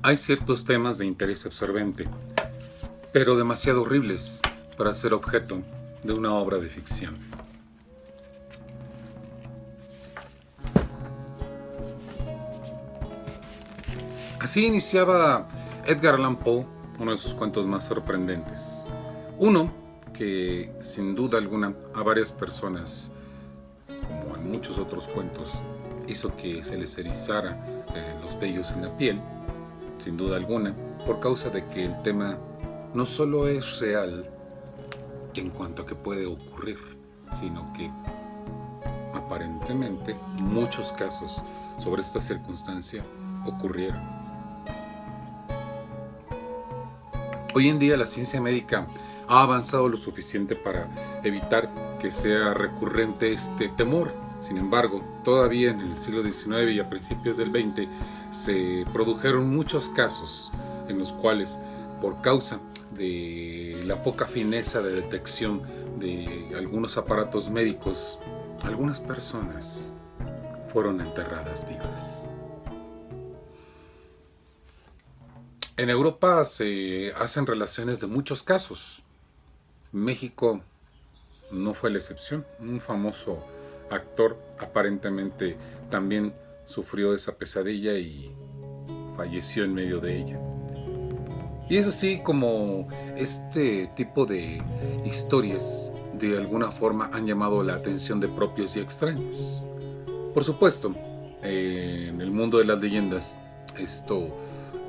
Hay ciertos temas de interés absorbente, pero demasiado horribles para ser objeto de una obra de ficción. Así iniciaba Edgar Allan Poe uno de sus cuentos más sorprendentes. Uno que, sin duda alguna, a varias personas, como en muchos otros cuentos, hizo que se les erizara los vellos en la piel, sin duda alguna, por causa de que el tema no solo es real en cuanto a que puede ocurrir, sino que aparentemente muchos casos sobre esta circunstancia ocurrieron. Hoy en día la ciencia médica ha avanzado lo suficiente para evitar que sea recurrente este temor. Sin embargo, todavía en el siglo XIX y a principios del XX se produjeron muchos casos en los cuales, por causa de la poca fineza de detección de algunos aparatos médicos, algunas personas fueron enterradas vivas. En Europa se hacen relaciones de muchos casos. México no fue la excepción. Un famoso actor aparentemente también sufrió esa pesadilla y falleció en medio de ella. Y es así como este tipo de historias de alguna forma han llamado la atención de propios y extraños. Por supuesto, en el mundo de las leyendas esto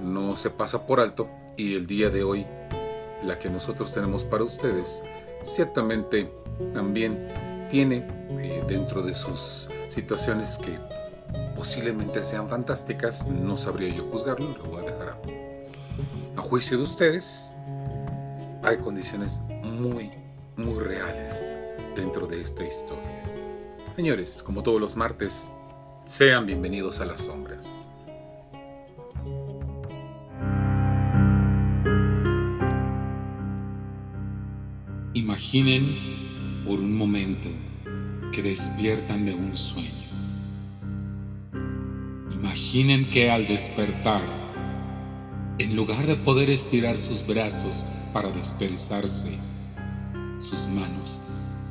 no se pasa por alto y el día de hoy la que nosotros tenemos para ustedes ciertamente también tiene dentro de sus situaciones que posiblemente sean fantásticas. No sabría yo juzgarlo, lo voy a dejar a juicio de ustedes. Hay condiciones muy reales dentro de esta historia. Señores, como todos los martes, sean bienvenidos a las sombras. Imaginen por un momento que despiertan de un sueño. Imaginen que al despertar, en lugar de poder estirar sus brazos para desperezarse, sus manos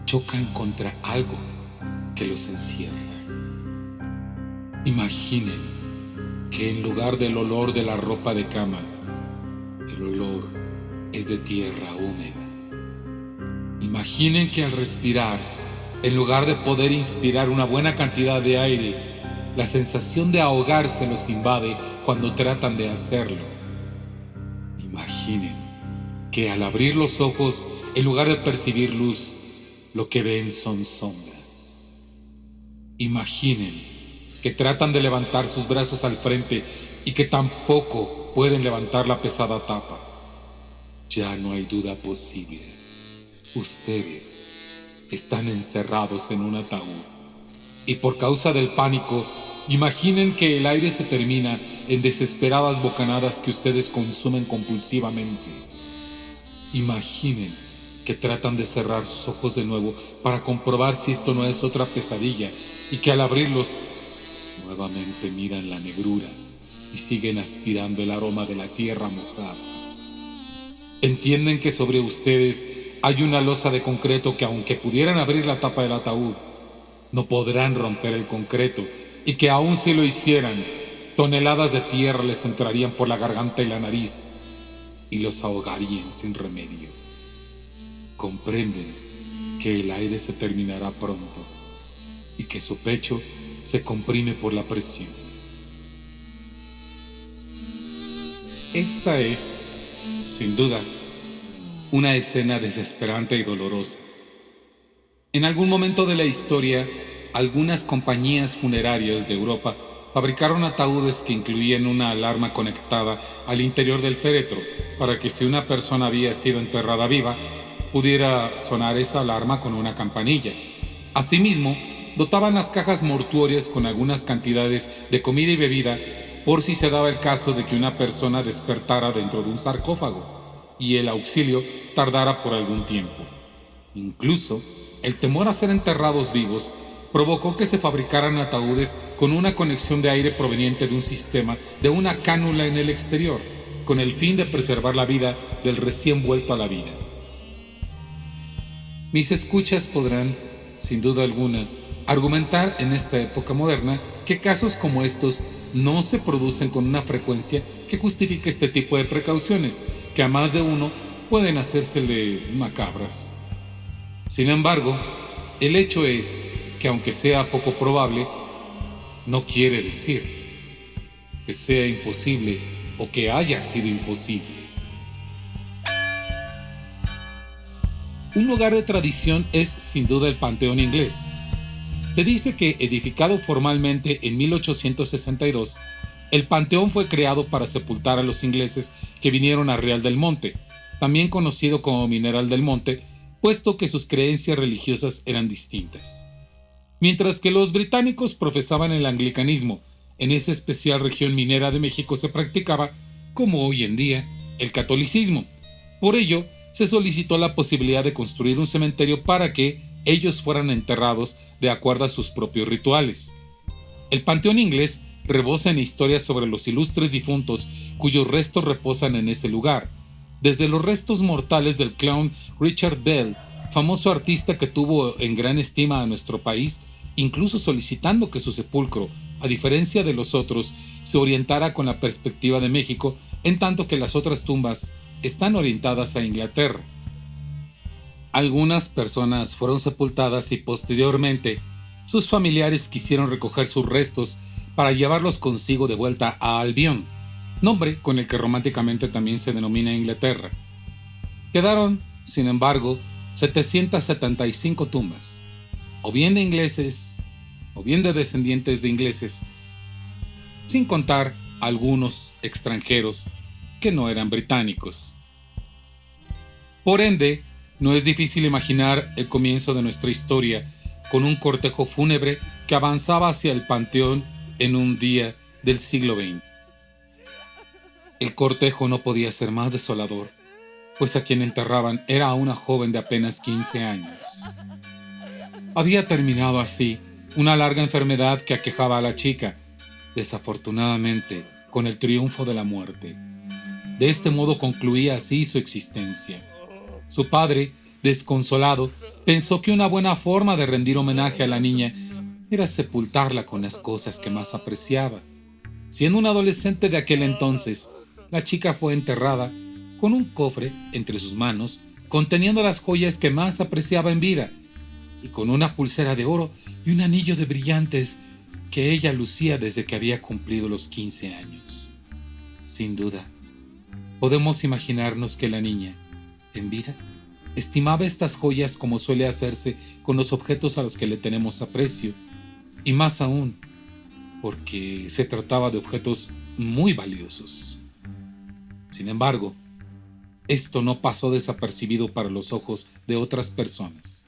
chocan contra algo que los encierra. Imaginen que en lugar del olor de la ropa de cama, el olor es de tierra húmeda. Imaginen que al respirar, en lugar de poder inspirar una buena cantidad de aire, la sensación de ahogarse los invade cuando tratan de hacerlo. Imaginen que al abrir los ojos, en lugar de percibir luz, lo que ven son sombras. Imaginen que tratan de levantar sus brazos al frente y que tampoco pueden levantar la pesada tapa. Ya no hay duda posible. Ustedes están encerrados en un ataúd y por causa del pánico, imaginen que el aire se termina en desesperadas bocanadas que ustedes consumen compulsivamente. Imaginen que tratan de cerrar sus ojos de nuevo para comprobar si esto no es otra pesadilla y que al abrirlos, nuevamente miran la negrura y siguen aspirando el aroma de la tierra mojada. Entienden que sobre ustedes hay una losa de concreto que aunque pudieran abrir la tapa del ataúd, no podrán romper el concreto y que aun si lo hicieran, toneladas de tierra les entrarían por la garganta y la nariz y los ahogarían sin remedio. Comprenden que el aire se terminará pronto y que su pecho se comprime por la presión. Esta es, sin duda, una escena desesperante y dolorosa. En algún momento de la historia, algunas compañías funerarias de Europa fabricaron ataúdes que incluían una alarma conectada al interior del féretro para que si una persona había sido enterrada viva, pudiera sonar esa alarma con una campanilla. Asimismo, dotaban las cajas mortuorias con algunas cantidades de comida y bebida por si se daba el caso de que una persona despertara dentro de un sarcófago y el auxilio tardara por algún tiempo. Incluso, el temor a ser enterrados vivos provocó que se fabricaran ataúdes con una conexión de aire proveniente de un sistema de una cánula en el exterior, con el fin de preservar la vida del recién vuelto a la vida. Mis escuchas podrán, sin duda alguna, argumentar en esta época moderna que casos como estos no se producen con una frecuencia que justifique este tipo de precauciones, que a más de uno pueden hacérsele macabras. Sin embargo, el hecho es que aunque sea poco probable, no quiere decir que sea imposible o que haya sido imposible. Un lugar de tradición es sin duda el Panteón Inglés. Se dice que, edificado formalmente en 1862, el Panteón fue creado para sepultar a los ingleses que vinieron a Real del Monte, también conocido como Mineral del Monte, puesto que sus creencias religiosas eran distintas. Mientras que los británicos profesaban el anglicanismo, en esa especial región minera de México se practicaba, como hoy en día, el catolicismo. Por ello, se solicitó la posibilidad de construir un cementerio para que ellos fueran enterrados de acuerdo a sus propios rituales. El Panteón Inglés rebosa en historias sobre los ilustres difuntos cuyos restos reposan en ese lugar, desde los restos mortales del clown Richard Bell, famoso artista que tuvo en gran estima a nuestro país, incluso solicitando que su sepulcro, a diferencia de los otros, se orientara con la perspectiva de México, en tanto que las otras tumbas están orientadas a Inglaterra. Algunas personas fueron sepultadas y posteriormente sus familiares quisieron recoger sus restos para llevarlos consigo de vuelta a Albión, nombre con el que románticamente también se denomina Inglaterra. Quedaron, sin embargo, 775 tumbas, o bien de ingleses, o bien de descendientes de ingleses, sin contar algunos extranjeros que no eran británicos. Por ende, no es difícil imaginar el comienzo de nuestra historia con un cortejo fúnebre que avanzaba hacia el panteón en un día del siglo XX. El cortejo no podía ser más desolador, pues a quien enterraban era una joven de apenas 15 años. Había terminado así una larga enfermedad que aquejaba a la chica, desafortunadamente con el triunfo de la muerte. De este modo concluía así su existencia. Su padre, desconsolado, pensó que una buena forma de rendir homenaje a la niña era sepultarla con las cosas que más apreciaba. Siendo una adolescente de aquel entonces, la chica fue enterrada con un cofre entre sus manos conteniendo las joyas que más apreciaba en vida y con una pulsera de oro y un anillo de brillantes que ella lucía desde que había cumplido los 15 años. Sin duda, podemos imaginarnos que la niña, en vida, estimaba estas joyas como suele hacerse con los objetos a los que le tenemos aprecio, y más aún, porque se trataba de objetos muy valiosos. Sin embargo, esto no pasó desapercibido para los ojos de otras personas.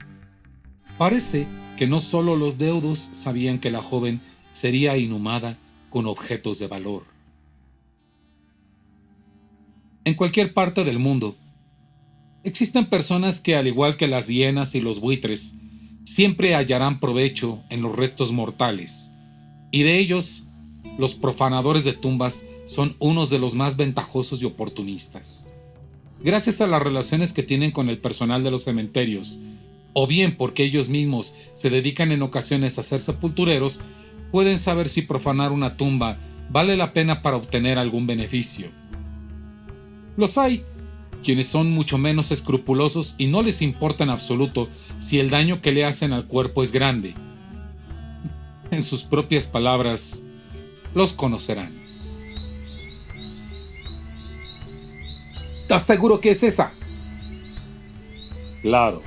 Parece que no solo los deudos sabían que la joven sería inhumada con objetos de valor. En cualquier parte del mundo, existen personas que, al igual que las hienas y los buitres, siempre hallarán provecho en los restos mortales, y de ellos, los profanadores de tumbas son unos de los más ventajosos y oportunistas. Gracias a las relaciones que tienen con el personal de los cementerios, o bien porque ellos mismos se dedican en ocasiones a ser sepultureros, pueden saber si profanar una tumba vale la pena para obtener algún beneficio. Los hay quienes son mucho menos escrupulosos y no les importa en absoluto si el daño que le hacen al cuerpo es grande. En sus propias palabras, los conocerán. ¿Estás seguro que es esa? Claro.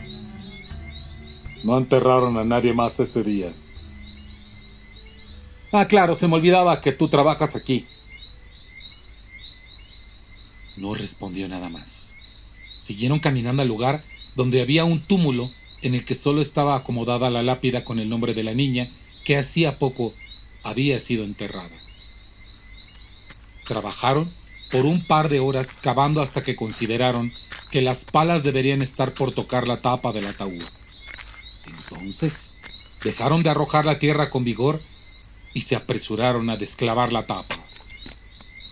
No enterraron a nadie más ese día. Ah, claro, se me olvidaba que tú trabajas aquí. No respondió nada más. Siguieron caminando al lugar donde había un túmulo en el que solo estaba acomodada la lápida con el nombre de la niña que hacía poco había sido enterrada. Trabajaron por un par de horas cavando hasta que consideraron que las palas deberían estar por tocar la tapa del ataúd. Entonces, dejaron de arrojar la tierra con vigor y se apresuraron a desclavar la tapa.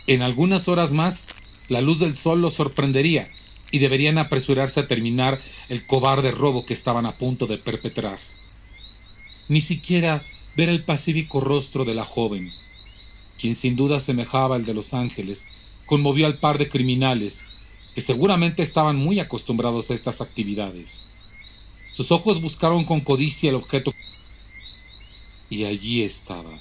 En algunas horas más, la luz del sol los sorprendería y deberían apresurarse a terminar el cobarde robo que estaban a punto de perpetrar. Ni siquiera ver el pacífico rostro de la joven, quien sin duda semejaba al de los ángeles, conmovió al par de criminales que seguramente estaban muy acostumbrados a estas actividades. Sus ojos buscaron con codicia el objeto y allí estaba,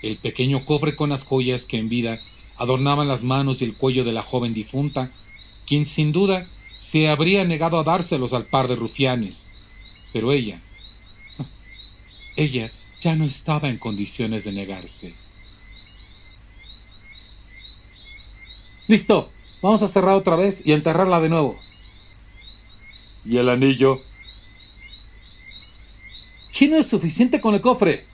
el pequeño cofre con las joyas que en vida adornaban las manos y el cuello de la joven difunta, quien sin duda se habría negado a dárselos al par de rufianes. Pero ella ya no estaba en condiciones de negarse. Listo, vamos a cerrar otra vez y a enterrarla de nuevo. ¿Y el anillo? ¿Qué no es suficiente con el cofre?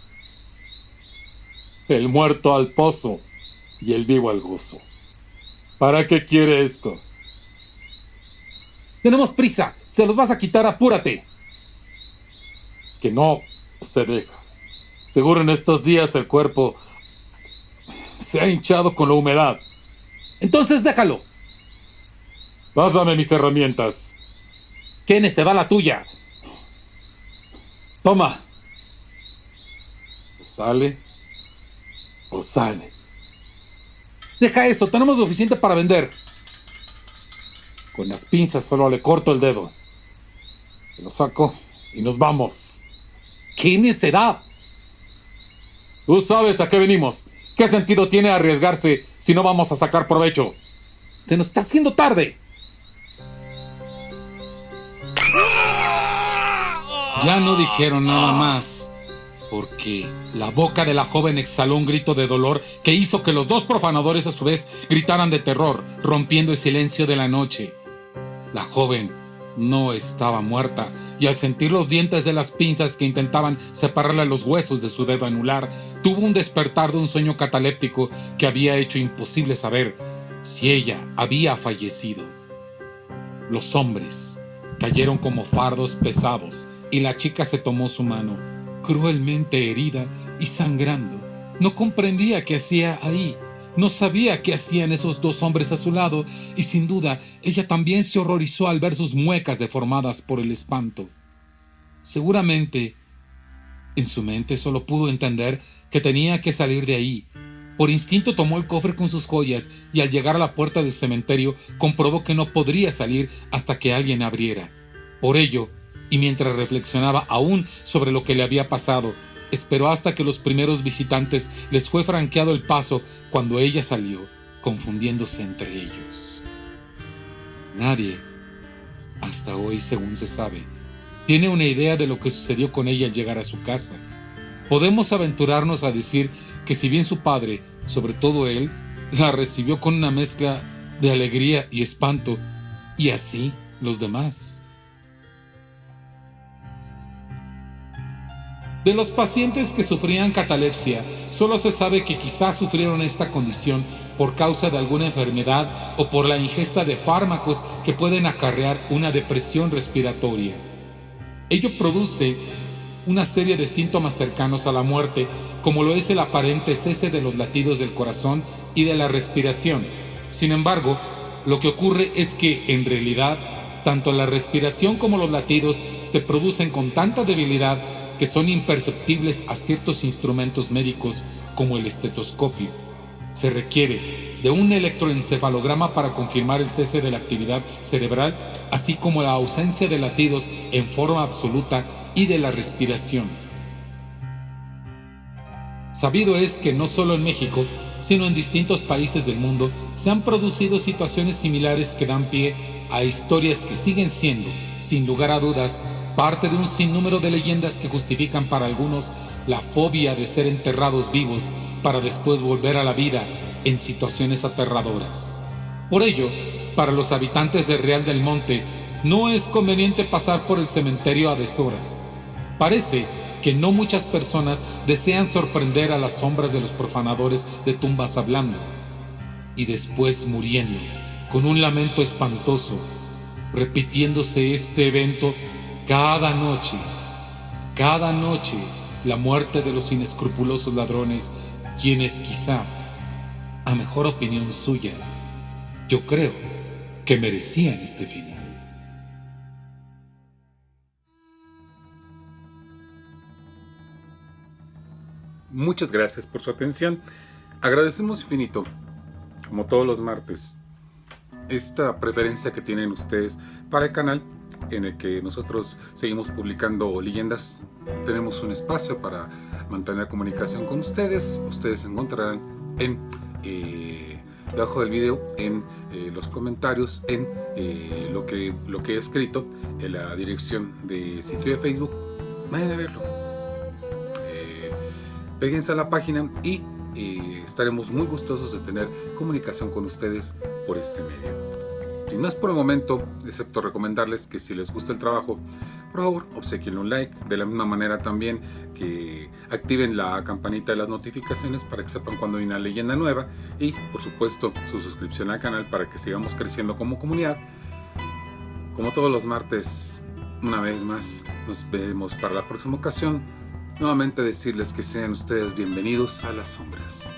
El muerto al pozo y el vivo al gozo. ¿Para qué quiere esto? Tenemos prisa, se los vas a quitar, apúrate. Es que no se deja. Seguro en estos días el cuerpo se ha hinchado con la humedad. Entonces déjalo. Pásame mis herramientas. Kenneth, se va la tuya. Toma. O sale o sale. Deja eso, tenemos suficiente para vender. Con las pinzas solo le corto el dedo. Lo saco y nos vamos. ¿Qué necedad? Tú sabes a qué venimos. ¿Qué sentido tiene arriesgarse si no vamos a sacar provecho? Se nos está haciendo tarde. Ya no dijeron nada más, porque la boca de la joven exhaló un grito de dolor que hizo que los dos profanadores a su vez gritaran de terror, rompiendo el silencio de la noche. La joven no estaba muerta, y al sentir los dientes de las pinzas que intentaban separarle los huesos de su dedo anular, tuvo un despertar de un sueño cataléptico que había hecho imposible saber si ella había fallecido. Los hombres cayeron como fardos pesados, y la chica se tomó su mano, cruelmente herida y sangrando. No comprendía qué hacía ahí. No sabía qué hacían esos dos hombres a su lado, y sin duda ella también se horrorizó al ver sus muecas deformadas por el espanto. Seguramente, en su mente solo pudo entender que tenía que salir de ahí. Por instinto tomó el cofre con sus joyas y al llegar a la puerta del cementerio comprobó que no podría salir hasta que alguien abriera. Por ello, y mientras reflexionaba aún sobre lo que le había pasado, esperó hasta que los primeros visitantes les fue franqueado el paso cuando ella salió, confundiéndose entre ellos. Nadie, hasta hoy según se sabe, tiene una idea de lo que sucedió con ella al llegar a su casa. Podemos aventurarnos a decir que si bien su padre, sobre todo él, la recibió con una mezcla de alegría y espanto, y así los demás. De los pacientes que sufrían catalepsia, solo se sabe que quizás sufrieron esta condición por causa de alguna enfermedad o por la ingesta de fármacos que pueden acarrear una depresión respiratoria. Ello produce una serie de síntomas cercanos a la muerte, como lo es el aparente cese de los latidos del corazón y de la respiración. Sin embargo, lo que ocurre es que, en realidad, tanto la respiración como los latidos se producen con tanta debilidad que son imperceptibles a ciertos instrumentos médicos como el estetoscopio. Se requiere de un electroencefalograma para confirmar el cese de la actividad cerebral, así como la ausencia de latidos en forma absoluta y de la respiración. Sabido es que no solo en México, sino en distintos países del mundo, se han producido situaciones similares que dan pie a historias que siguen siendo, sin lugar a dudas, parte de un sinnúmero de leyendas que justifican para algunos la fobia de ser enterrados vivos para después volver a la vida en situaciones aterradoras. Por ello, para los habitantes de Real del Monte, no es conveniente pasar por el cementerio a deshoras. Parece que no muchas personas desean sorprender a las sombras de los profanadores de tumbas hablando, y después muriendo, con un lamento espantoso, repitiéndose este evento cada noche, cada noche la muerte de los inescrupulosos ladrones, quienes quizá, a mejor opinión suya, yo creo que merecían este final. Muchas gracias por su atención. Agradecemos infinito, como todos los martes, esta preferencia que tienen ustedes para el canal en el que nosotros seguimos publicando leyendas. Tenemos un espacio para mantener comunicación con ustedes. Ustedes encontrarán en debajo del video, en los comentarios, en lo que he escrito, en la dirección de sitio de Facebook. Vayan a verlo. Péguense a la página y estaremos muy gustosos de tener comunicación con ustedes por este medio. Sin más por el momento, excepto recomendarles que si les gusta el trabajo, por favor, obsequien un like. De la misma manera también que activen la campanita de las notificaciones para que sepan cuando hay una leyenda nueva. Y, por supuesto, su suscripción al canal para que sigamos creciendo como comunidad. Como todos los martes, una vez más, nos vemos para la próxima ocasión. Nuevamente decirles que sean ustedes bienvenidos a las sombras.